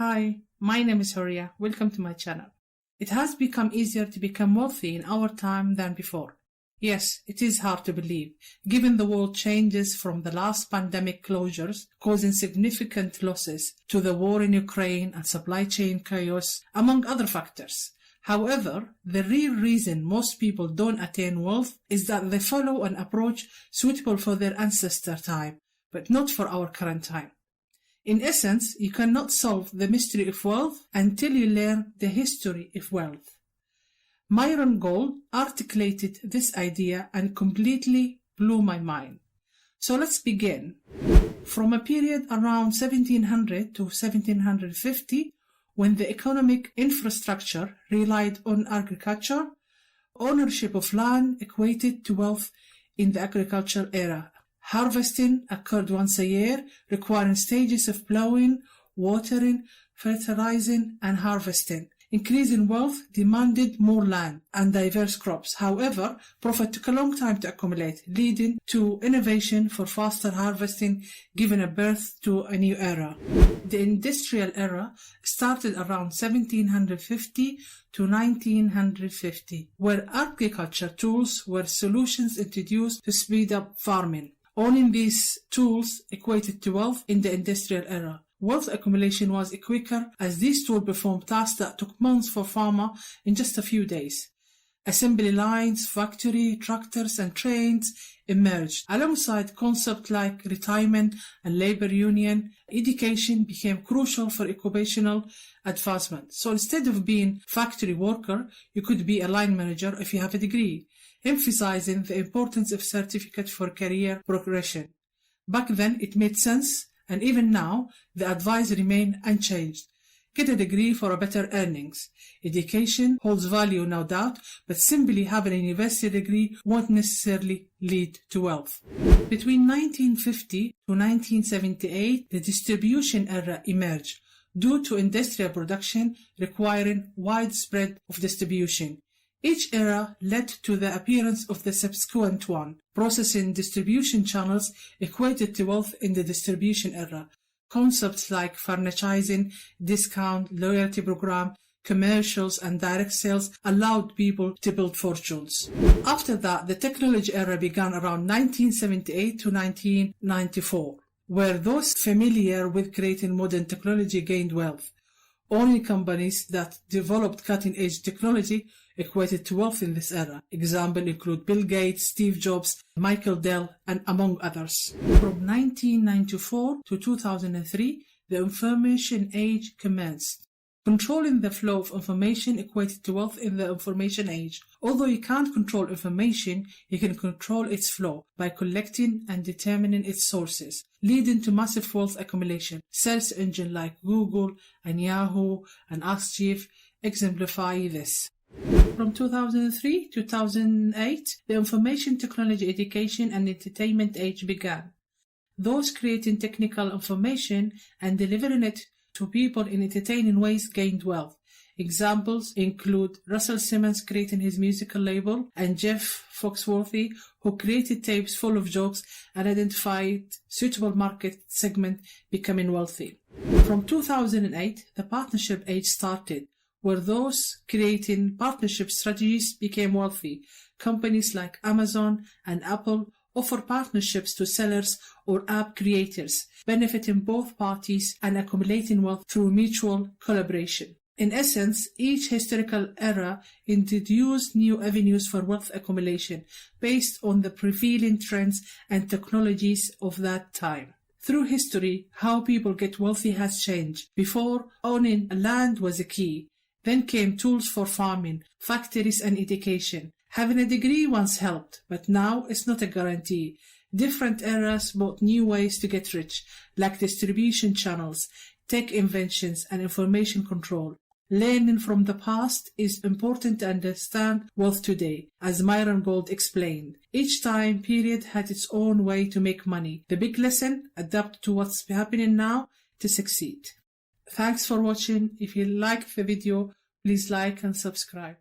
Hi, my name is Horia. Welcome to my channel. It has become easier to become wealthy in our time than before. Yes, it is hard to believe, given the world changes from the last pandemic closures causing significant losses to the war in Ukraine and supply chain chaos, among other factors. However, the real reason most people don't attain wealth is that they follow an approach suitable for their ancestor time, but not for our current time. In essence, you cannot solve the mystery of wealth until you learn the history of wealth. Myron Golden articulated this idea and completely blew my mind. So let's begin. From a period around 1700 to 1750, when the economic infrastructure relied on agriculture, ownership of land equated to wealth in the agricultural era. Harvesting occurred once a year, requiring stages of plowing, watering, fertilizing, and harvesting. Increasing wealth demanded more land and diverse crops. However, profit took a long time to accumulate, leading to innovation for faster harvesting, giving a birth to a new era. The industrial era started around 1750 to 1950, where agriculture tools were solutions introduced to speed up farming. Owning these tools equated to wealth in the industrial era. Wealth accumulation was quicker as these tools performed tasks that took months for farmer in just a few days. Assembly lines, factory, tractors, and trains emerged. Alongside concepts like retirement and labor union, education became crucial for occupational advancement. So instead of being factory worker, you could be a line manager if you have a degree, emphasizing the importance of certificate for career progression. Back then, it made sense, and even now, the advice remained unchanged. Get a degree for a better earnings. Education holds value, no doubt, but simply having a university degree won't necessarily lead to wealth. Between 1950 to 1978, the distribution era emerged due to industrial production requiring widespread of distribution. Each era led to the appearance of the subsequent one. Processing distribution channels equated to wealth in the distribution era. Concepts like franchising, discount, loyalty program, commercials, and direct sales allowed people to build fortunes. After that, the technology era began around 1978 to 1994, where those familiar with creating modern technology gained wealth. Only companies that developed cutting-edge technology equated to wealth in this era. Examples include Bill Gates, Steve Jobs, Michael Dell, and among others. From 1994 to 2003, the information age commenced. Controlling the flow of information equated to wealth in the information age. Although you can't control information, you can control its flow by collecting and determining its sources, leading to massive wealth accumulation. Search engines like Google and Yahoo and AskJeff exemplify this. From 2003 to 2008, the information technology education and entertainment age began. Those creating technical information and delivering it to people in entertaining ways gained wealth. Examples include Russell Simmons creating his musical label and Jeff Foxworthy, who created tapes full of jokes and identified suitable market segment becoming wealthy. From 2008, the partnership age started, where those creating partnership strategies became wealthy. Companies like Amazon and Apple offer partnerships to sellers or app creators, benefiting both parties and accumulating wealth through mutual collaboration. In essence, each historical era introduced new avenues for wealth accumulation based on the prevailing trends and technologies of that time. Through history, how people get wealthy has changed. Before, owning land was a key. Then came tools for farming, factories, and education. Having a degree once helped, but now it's not a guarantee. Different eras brought new ways to get rich, like distribution channels, tech inventions, and information control. Learning from the past is important to understand wealth today, as Myron Golden explained. Each time period had its own way to make money. The big lesson: adapt to what's happening now to succeed. Thanks for watching. If you liked the video, please like and subscribe.